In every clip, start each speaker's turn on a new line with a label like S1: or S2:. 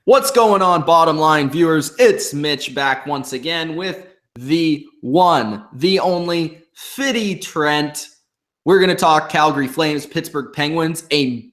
S1: What's going on, bottom line viewers? It's Mitch back once again with the one, the only Fitty Trent. We're going to talk Calgary Flames, Pittsburgh Penguins, a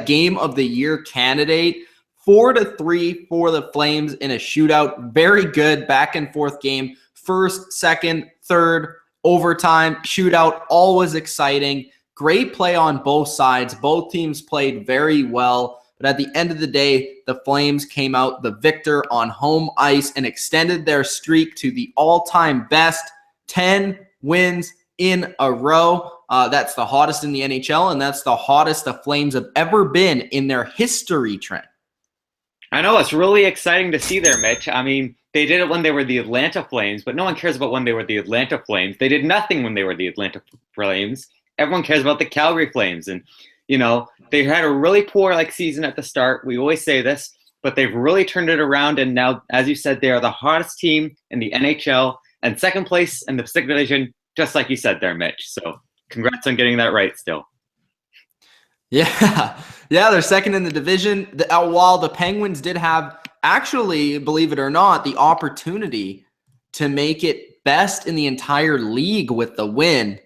S1: game of the year candidate. 4-3 for the Flames in a shootout. Very good back and forth game. First, second, third, overtime, shootout, always exciting. Great play on both sides. Both teams played very well. But at the end of the day, the Flames came out the victor on home ice and extended their streak to the all-time best, 10 wins in a row. That's the hottest in the NHL, and that's the hottest the Flames have ever been in their history, Trent.
S2: I know, it's really exciting to see there, Mitch. I mean, they did it when they were the Atlanta Flames, but no one cares about when they were the Atlanta Flames. They did nothing when they were the Atlanta Flames. Everyone cares about the Calgary Flames, and you know, they had a really poor season at the start. We always say this, but they've really turned it around. And now, as you said, they are the hottest team in the NHL and second place in the Pacific Division, just like you said there, Mitch. So congrats on getting that right still.
S1: Yeah, they're second in the division. While the Penguins did have, actually, believe it or not, the opportunity to make it best in the entire league with the win.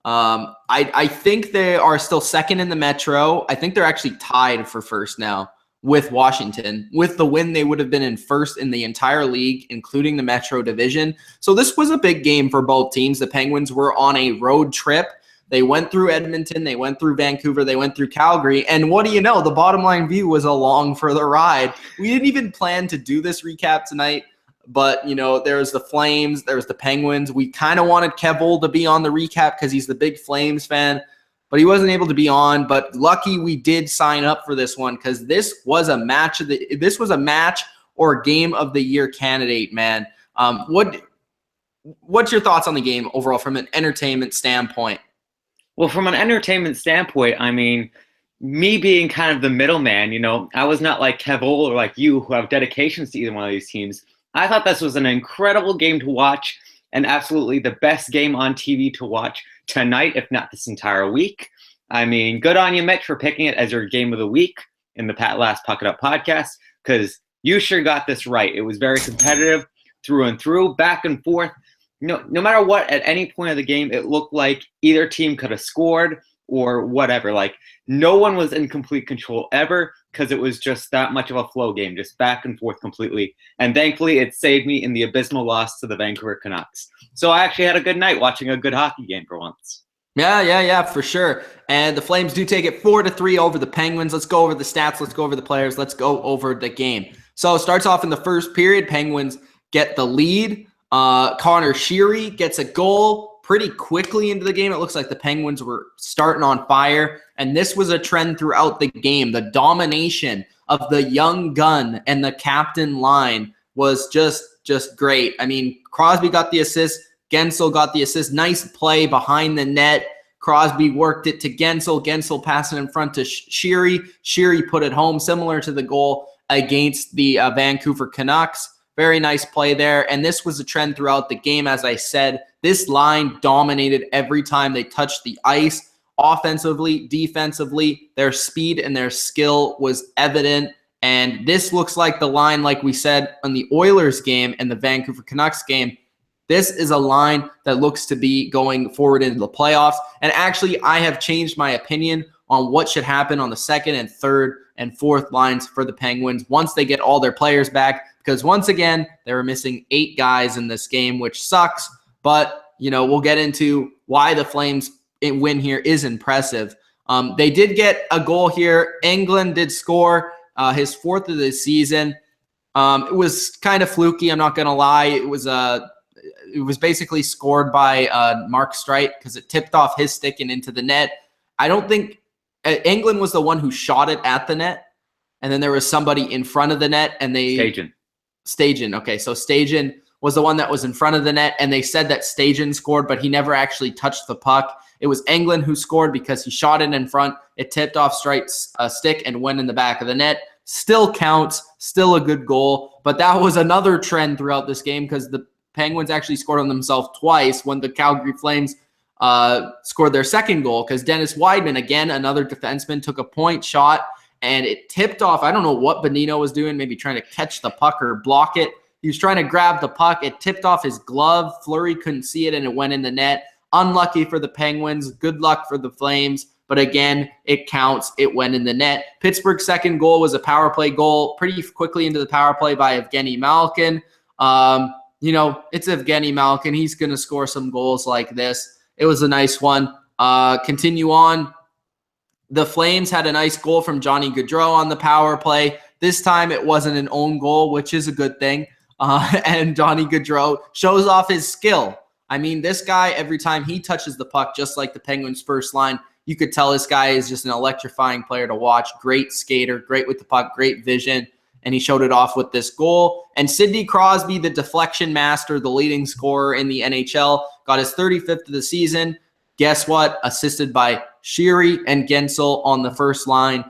S1: I think they are still second in the Metro. I think they're actually tied for first now with Washington. With the win, they would have been in first in the entire league, including the Metro division. So this was a big game for both teams. The Penguins were on a road trip. They went through Edmonton, they went through Vancouver, they went through Calgary. And what do you know? The bottom line view was along for the ride. We didn't even plan to do this recap tonight. But, you know, there's the Flames, there's the Penguins. We kind of wanted Kessel to be on the recap because he's the big Flames fan, but he wasn't able to be on. But lucky we did sign up for this one because this was a match or game of the year candidate, man. What's your thoughts on the game overall from an entertainment standpoint?
S2: Well, from an entertainment standpoint, I mean, me being kind of the middleman, you know, I was not like Kessel or like you who have dedications to either one of these teams. I thought this was an incredible game to watch and absolutely the best game on TV to watch tonight, if not this entire week. I mean, good on you, Mitch, for picking it as your game of the week in the last Puck It Up podcast, because you sure got this right. It was very competitive through and through, back and forth. No matter what, at any point of the game, it looked like either team could have scored or whatever. Like, no one was in complete control ever because it was just that much of a flow game, just back and forth completely. And thankfully, it saved me in the abysmal loss to the Vancouver Canucks. So I actually had a good night watching a good hockey game for once.
S1: Yeah, for sure. And the Flames do take it 4-3 over the Penguins. Let's go over the stats. Let's go over the players. Let's go over the game. So it starts off in the first period. Penguins get the lead. Connor Sheary gets a goal pretty quickly into the game. It looks like the Penguins were starting on fire, and this was a trend throughout the game. The domination of the young gun and the captain line was just great. I mean, Crosby got the assist. Kessel got the assist. Nice play behind the net. Crosby worked it to Kessel. Kessel passed it in front to Sheary. Sheary put it home, similar to the goal against the Vancouver Canucks. Very nice play there. And this was a trend throughout the game. As I said, this line dominated every time they touched the ice. Offensively, defensively, their speed and their skill was evident. And this looks like the line, like we said, on the Oilers game and the Vancouver Canucks game. This is a line that looks to be going forward into the playoffs. And actually, I have changed my opinion on what should happen on the second and third and fourth lines for the Penguins once they get all their players back. Because once again, they were missing 8 guys in this game, which sucks. But, you know, we'll get into why the Flames win here is impressive. They did get a goal here. England did score his 4th of the season. It was kind of fluky, I'm not going to lie. It was basically scored by Mark Streit because it tipped off his stick and into the net. I don't think England was the one who shot it at the net. And then there was somebody in front of the net and they... Stajan. Okay, so Stajan was the one that was in front of the net, and they said that Stajan scored, but he never actually touched the puck. It was England who scored because he shot it in front. It tipped off Streit's stick and went in the back of the net. Still counts, still a good goal, but that was another trend throughout this game because the Penguins actually scored on themselves twice when the Calgary Flames scored their second goal because Dennis Wideman, again, another defenseman, took a point shot and it tipped off. I don't know what Bonino was doing, maybe trying to catch the puck or block it. He was trying to grab the puck. It tipped off his glove. Fleury couldn't see it, and it went in the net. Unlucky for the Penguins. Good luck for the Flames. But again, it counts. It went in the net. Pittsburgh's second goal was a power play goal pretty quickly into the power play by Evgeni Malkin. It's Evgeni Malkin. He's going to score some goals like this. It was a nice one. Continue on. The Flames had a nice goal from Johnny Gaudreau on the power play. This time it wasn't an own goal, which is a good thing. And Johnny Gaudreau shows off his skill. I mean, this guy, every time he touches the puck, just like the Penguins' first line, you could tell this guy is just an electrifying player to watch. Great skater, great with the puck, great vision, and he showed it off with this goal. And Sidney Crosby, the deflection master, the leading scorer in the NHL, got his 35th of the season. Guess what? Assisted by Fleury and Kessel on the first line.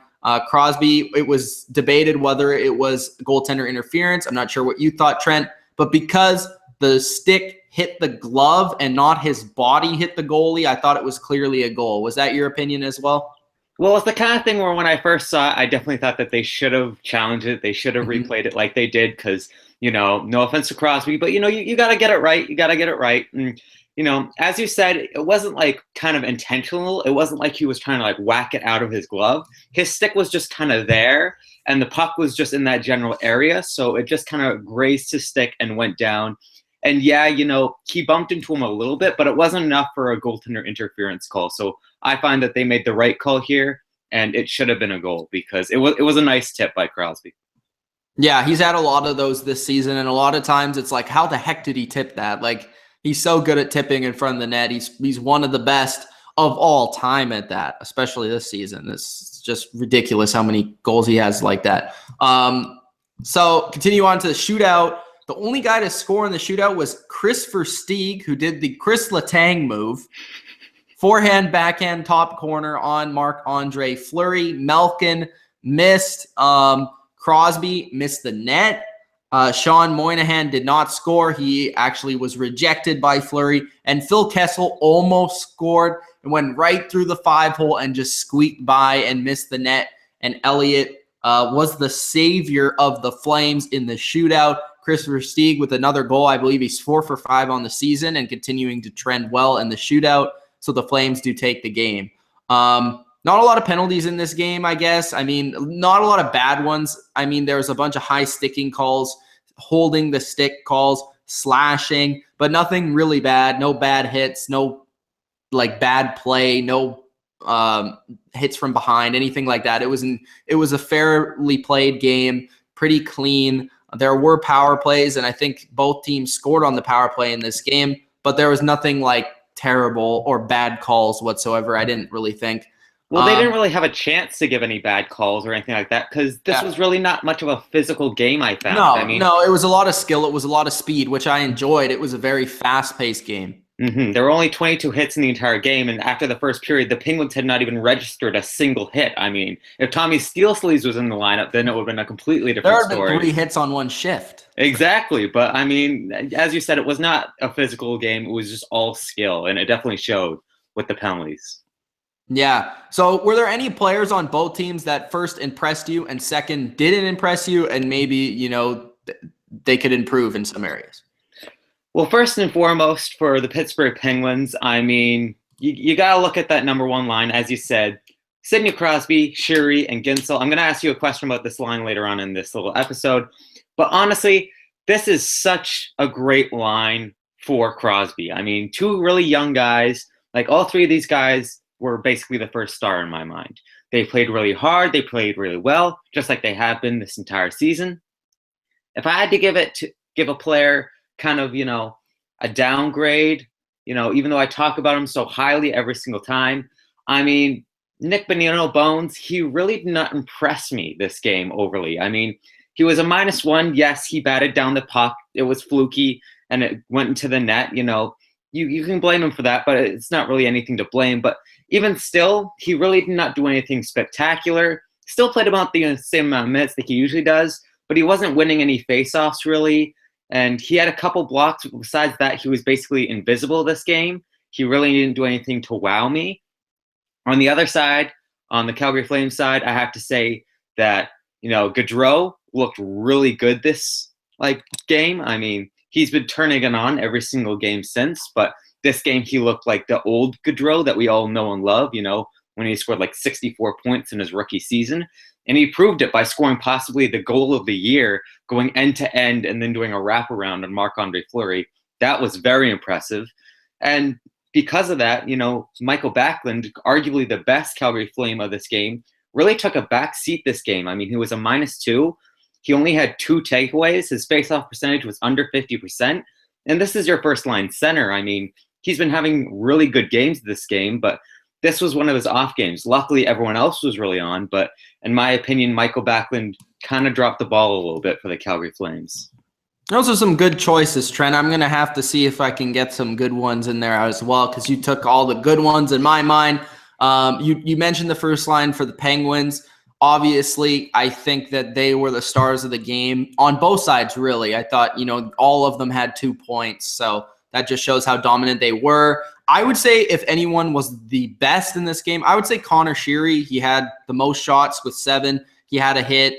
S1: Crosby, it was debated whether it was goaltender interference. I'm not sure what you thought, Trent, but because the stick hit the glove and not his body hit the goalie, I thought it was clearly a goal. Was that your opinion as well?
S2: Well, it's the kind of thing where when I first saw it, I definitely thought that they should have challenged it. They should have replayed it like they did because, no offense to Crosby, but, you got to get it right. You got to get it right. And, as you said, it wasn't like kind of intentional. It wasn't like he was trying to like whack it out of his glove. His stick was just kind of there and the puck was just in that general area. So it just kind of grazed his stick and went down. And yeah, he bumped into him a little bit, but it wasn't enough for a goaltender interference call. So I find that they made the right call here, and it should have been a goal because it was a nice tip by Crosby.
S1: Yeah, he's had a lot of those this season, and a lot of times it's like, how the heck did he tip that? Like, he's so good at tipping in front of the net. He's one of the best of all time at that, especially this season. It's just ridiculous how many goals he has like that. So continue on to the shootout. The only guy to score in the shootout was Kris Versteeg, who did the Chris Letang move. Forehand, backhand, top corner on Marc-Andre Fleury. Malkin missed. Crosby missed the net. Sean Moynihan did not score. He actually was rejected by Fleury. And Phil Kessel almost scored and went right through the 5-hole and just squeaked by and missed the net. And Elliott was the savior of the Flames in the shootout. Kris Versteeg with another goal. I believe he's 4 for 5 on the season and continuing to trend well in the shootout. So the Flames do take the game. Not a lot of penalties in this game, I guess. I mean, not a lot of bad ones. I mean, there was a bunch of high sticking calls, holding the stick calls, slashing, but nothing really bad. No bad hits, no bad play, no hits from behind, anything like that. It was a fairly played game, pretty clean. There were power plays, and I think both teams scored on the power play in this game, but there was nothing like terrible or bad calls whatsoever, I didn't really think.
S2: Well, they didn't really have a chance to give any bad calls or anything like that because this was really not much of a physical game, I found.
S1: No, it was a lot of skill. It was a lot of speed, which I enjoyed. It was a very fast-paced game.
S2: There were only 22 hits in the entire game, and after the first period, the Penguins had not even registered a single hit. I mean, if Tommy Steel Sleeves was in the lineup, then it would have been a completely different story.
S1: There have been 3 hits on one shift.
S2: Exactly, but I mean, as you said, it was not a physical game. It was just all skill, and it definitely showed with the penalties.
S1: Yeah. So were there any players on both teams that first impressed you and second didn't impress you and maybe, they could improve in some areas?
S2: Well, first and foremost, for the Pittsburgh Penguins, I mean, you got to look at that number one line, as you said. Sidney Crosby, Fleury, and Kessel. I'm going to ask you a question about this line later on in this little episode. But honestly, this is such a great line for Crosby. I mean, 2 really young guys. Like, all 3 of these guys were basically the first star in my mind. They played really hard. They played really well, just like they have been this entire season. If I had to give a player kind of, a downgrade, even though I talk about him so highly every single time, I mean, Nick Bonino Bones, he really did not impress me this game overly. I mean, he was a -1. Yes, he batted down the puck. It was fluky, and it went into the net. You can blame him for that, but it's not really anything to blame. But even still, he really did not do anything spectacular. Still played about the same amount of minutes that he usually does, but he wasn't winning any faceoffs really. And he had a couple blocks. Besides that, he was basically invisible this game. He really didn't do anything to wow me. On the other side, on the Calgary Flames side, I have to say that, Gaudreau looked really good this game. I mean, he's been turning it on every single game since, but this game he looked like the old Gaudreau that we all know and love, when he scored 64 points in his rookie season. And he proved it by scoring possibly the goal of the year, going end to end and then doing a wraparound on Marc-Andre Fleury. That was very impressive. And because of that, Michael Backlund, arguably the best Calgary Flame of this game, really took a back seat this game. I mean, he was a -2. He only had 2 takeaways. His faceoff percentage was under 50%. And this is your first line center. I mean, he's been having really good games this game, but this was one of his off games. Luckily, everyone else was really on. But in my opinion, Michael Backlund kind of dropped the ball a little bit for the Calgary Flames.
S1: Those are some good choices, Trent. I'm going to have to see if I can get some good ones in there as well, because you took all the good ones in my mind. You mentioned the first line for the Penguins. Obviously, I think that they were the stars of the game on both sides, really. I thought, all of them had 2 points. So that just shows how dominant they were. I would say if anyone was the best in this game, I would say Connor Sheary. He had the most shots with 7. He had a hit.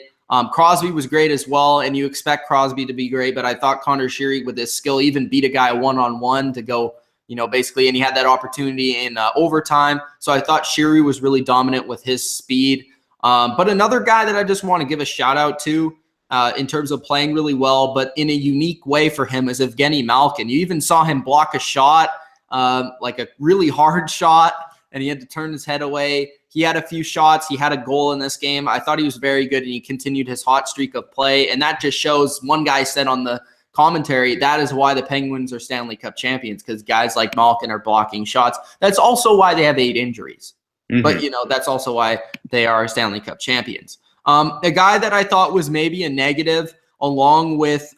S1: Crosby was great as well, and you expect Crosby to be great, but I thought Connor Sheary with his skill even beat a guy one-on-one to go, basically, and he had that opportunity in overtime. So I thought Sheary was really dominant with his speed. But another guy that I just want to give a shout out to in terms of playing really well, but in a unique way for him, is Evgeni Malkin. You even saw him block a shot, like a really hard shot, and he had to turn his head away. He had a few shots. He had a goal in this game. I thought he was very good, and he continued his hot streak of play. And that just shows, one guy said on the commentary, that is why the Penguins are Stanley Cup champions, because guys like Malkin are blocking shots. That's also why they have 8 injuries. Mm-hmm. But, that's also why they are Stanley Cup champions. A guy that I thought was maybe a negative, along with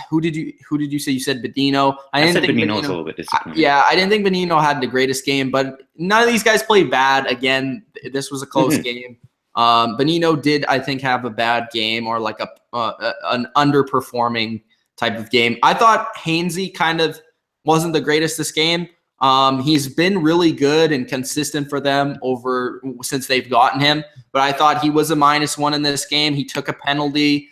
S1: who did you say? You said Bonino. I didn't think
S2: Bonino was a little bit disappointing.
S1: I didn't think Bonino had the greatest game, but none of these guys played bad. Again, this was a close game. Bonino did, I think, have a bad game, or like an underperforming type of game. I thought Hainsey kind of wasn't the greatest this game. He's been really good and consistent for them since they've gotten him, but I thought he was a -1 in this game. He took a penalty.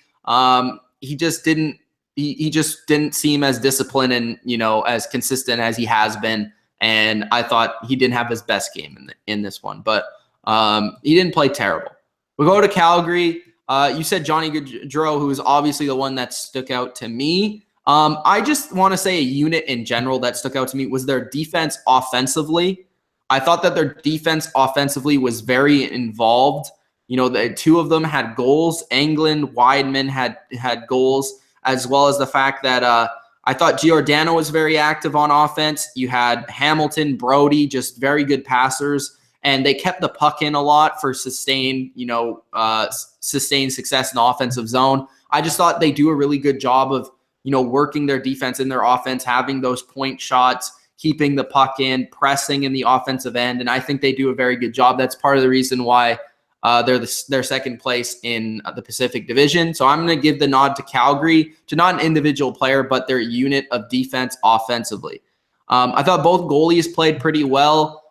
S1: He just didn't seem as disciplined and, as consistent as he has been. And I thought he didn't have his best game in this one, but he didn't play terrible. We'll go to Calgary. You said Johnny Gaudreau, who is obviously the one that stuck out to me. I just want to say a unit in general that stuck out to me was their defense offensively. I thought that their defense offensively was very involved. The 2 of them had goals. Englund, Wideman had goals, as well as the fact that I thought Giordano was very active on offense. You had Hamilton, Brody, just very good passers, and they kept the puck in a lot for sustained success in the offensive zone. I just thought they do a really good job of working their defense in their offense, having those point shots, keeping the puck in, pressing in the offensive end, and I think they do a very good job. That's part of the reason why they're second place in the Pacific Division. So I'm going to give the nod to Calgary, to not an individual player, but their unit of defense offensively. I thought both goalies played pretty well.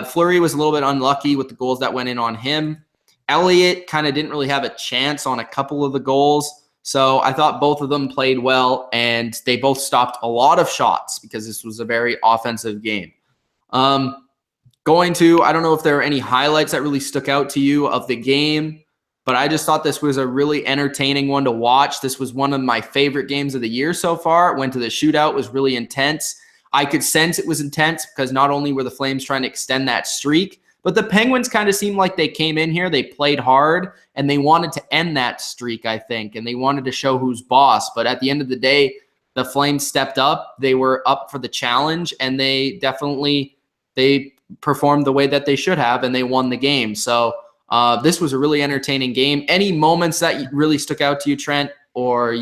S1: Fleury was a little bit unlucky with the goals that went in on him. Elliott kind of didn't really have a chance on a couple of the goals. So I thought both of them played well, and they both stopped a lot of shots because this was a very offensive game. I don't know if there are any highlights that really stuck out to you of the game, but I just thought this was a really entertaining one to watch. This was one of my favorite games of the year so far. It went to the shootout. It was really intense. I could sense it was intense because not only were the Flames trying to extend that streak, but the Penguins kind of seemed like they came in here, they played hard, and they wanted to end that streak, I think, and they wanted to show who's boss. But at the end of the day, the Flames stepped up. They were up for the challenge, and they performed the way that they should have, and they won the game. So this was a really entertaining game. Any moments that really stuck out to you, Trent, or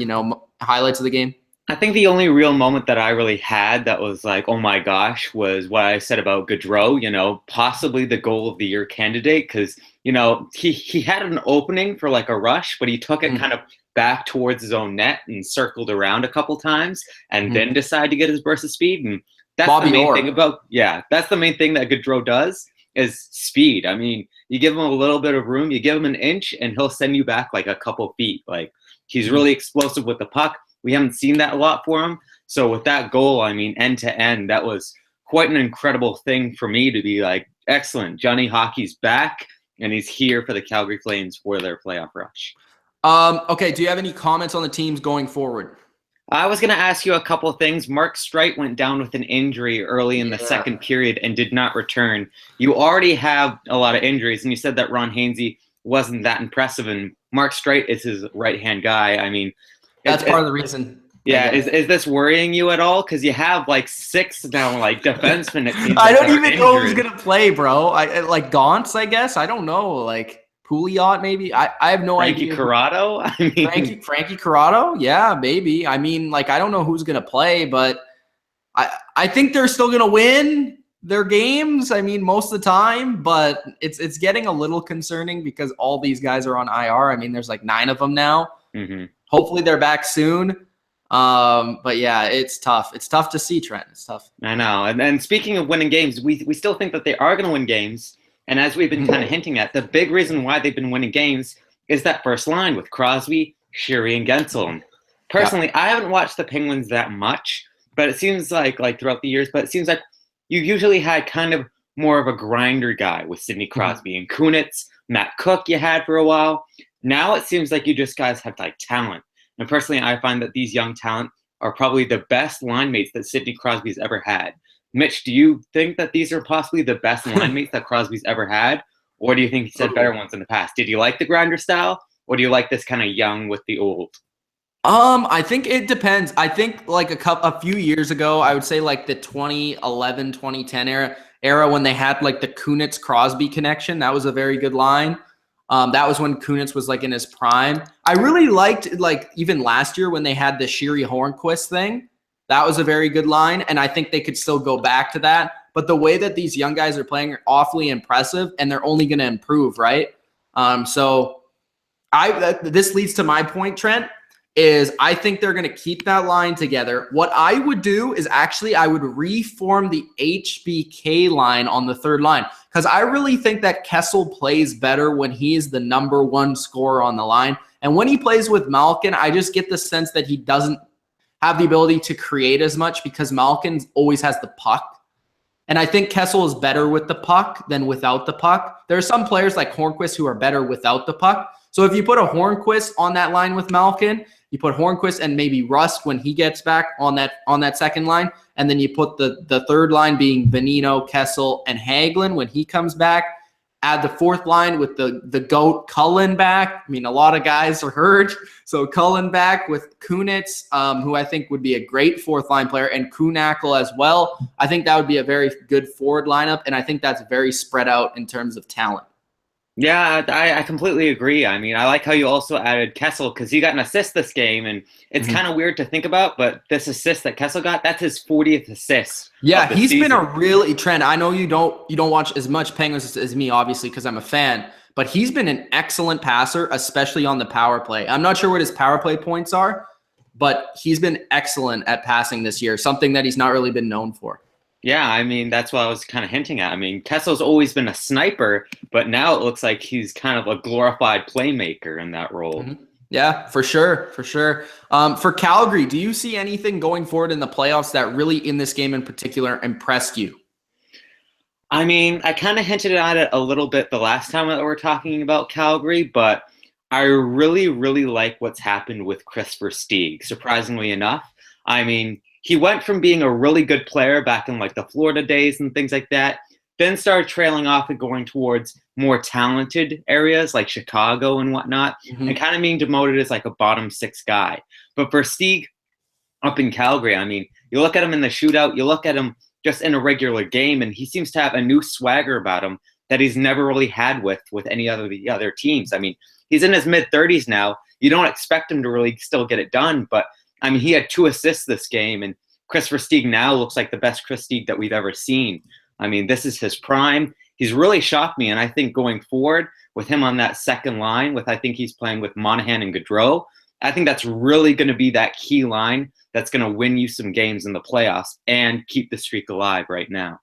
S1: highlights of the game?
S2: I think the only real moment that I really had that was like, oh my gosh, was what I said about Gaudreau, possibly the goal of the year candidate, because, he had an opening for like a rush, but he took it kind of back towards his own net and circled around a couple times and then decided to get his burst of speed. And that's the main thing that's the main thing that Gaudreau does. is speed. I mean, you give him a little bit of room, you give him an inch, and he'll send you back like a couple feet. Like, he's really explosive with the puck. We haven't seen that a lot for him. So with that goal, I mean, end to end, that was quite an incredible thing for me to be like, excellent. Johnny Hockey's back, and he's here for the Calgary Flames for their playoff rush.
S1: Okay, do you have any comments on the teams going forward?
S2: I was going to ask you a couple of things. Mark Streit went down with an injury early in the second period and did not return. You already have a lot of injuries, and you said that Ron Hainsey wasn't that impressive, and Mark Streit is his right-hand guy. I mean,
S1: that's part of the reason.
S2: Yeah, is this worrying you at all? Because you have like 6 now, like defensemen. It seems
S1: I don't even know who's gonna play, bro. I like Gauntz, I guess. I don't know, like Pouliot, maybe. I have no idea.
S2: Frankie Corrado. I mean,
S1: Frankie Corrado. Yeah, maybe. I mean, like I don't know who's gonna play, but I think they're still gonna win their games. I mean, most of the time, but it's getting a little concerning because all these guys are on IR. I mean, there's like 9 of them now.
S2: Mm-hmm.
S1: Hopefully, they're back soon. But yeah, it's tough. It's tough to see, Trent. It's tough.
S2: I know. And speaking of winning games, we still think that they are going to win games. And as we've been kind of hinting at, the big reason why they've been winning games is that first line with Crosby, Fleury, and Kessel. And personally, I haven't watched the Penguins that much, but it seems like throughout the years, but it seems like you usually had kind of more of a grinder guy with Sidney Crosby and Kunitz, Matt Cook you had for a while. Now it seems like you just guys have like talent. And personally, I find that these young talent are probably the best line mates that Sidney Crosby's ever had. Mitch, do you think that these are possibly the best line mates that Crosby's ever had? Or do you think he's had better ones in the past? Did you like the grinder style? Or do you like this kind of young with the old?
S1: I think it depends. I think like a few years ago, I would say like the 2011, 2010 era when they had like the Kunitz Crosby connection. That was a very good line. That was when Kunitz was like in his prime. I really liked like even last year when they had the Fleury Hornquist thing. That was a very good line, and I think they could still go back to that. But the way that these young guys are playing are awfully impressive, and they're only going to improve, right? So this leads to my point, Trent, is I think they're going to keep that line together. What I would do is actually I would reform the HBK line on the third line because I really think that Kessel plays better when he is the number 1 scorer on the line. And when he plays with Malkin, I just get the sense that he doesn't have the ability to create as much because Malkin always has the puck. And I think Kessel is better with the puck than without the puck. There are some players like Hornquist who are better without the puck. So if you put a Hornquist on that line with Malkin, you put Hornquist and maybe Rust when he gets back on that second line, and then you put the third line being Bonino, Kessel, and Hagelin when he comes back. Add the fourth line with the GOAT Cullen back. I mean, a lot of guys are hurt. So Cullen back with Kunitz, who I think would be a great fourth line player, and Kuhnackel as well. I think that would be a very good forward lineup, and I think that's very spread out in terms of talent.
S2: Yeah, I completely agree. I mean, I like how you also added Kessel because he got an assist this game, and it's kind of weird to think about, but this assist that Kessel got, that's his 40th assist.
S1: Yeah, he's been a really Trent. I know you don't watch as much Penguins as me, obviously, because I'm a fan, but he's been an excellent passer, especially on the power play. I'm not sure what his power play points are, but he's been excellent at passing this year, something that he's not really been known for.
S2: Yeah, I mean, that's what I was kind of hinting at. I mean, Kessel's always been a sniper, but now it looks like he's kind of a glorified playmaker in that role.
S1: Mm-hmm. Yeah, for sure, for sure. For Calgary, do you see anything going forward in the playoffs that really, in this game in particular, impressed you?
S2: I mean, I kind of hinted at it a little bit the last time that we were talking about Calgary, but I really, really like what's happened with Kris Versteeg, surprisingly enough. I mean, he went from being a really good player back in like the Florida days and things like that, then started trailing off and going towards more talented areas like Chicago and whatnot, and kind of being demoted as like a bottom 6 guy. But Versteeg up in Calgary, I mean, you look at him in the shootout, you look at him just in a regular game, and he seems to have a new swagger about him that he's never really had with any of the other teams. I mean, he's in his mid-30s now. You don't expect him to really still get it done, but I mean, he had 2 assists this game, and Kris Versteeg now looks like the best Kris Versteeg that we've ever seen. I mean, this is his prime. He's really shocked me, and I think going forward with him on that second line, I think he's playing with Monahan and Gaudreau, I think that's really going to be that key line that's going to win you some games in the playoffs and keep the streak alive right now.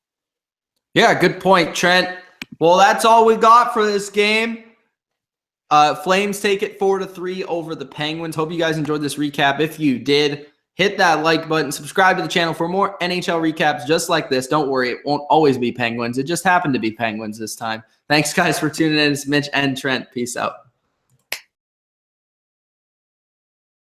S1: Yeah, good point, Trent. Well, that's all we got for this game. Flames take it 4-3 over the Penguins. Hope you guys enjoyed this recap. If you did, hit that like button. Subscribe to the channel for more NHL recaps just like this. Don't worry, it won't always be Penguins. It just happened to be Penguins this time. Thanks, guys, for tuning in. It's Mitch and Trent. Peace out.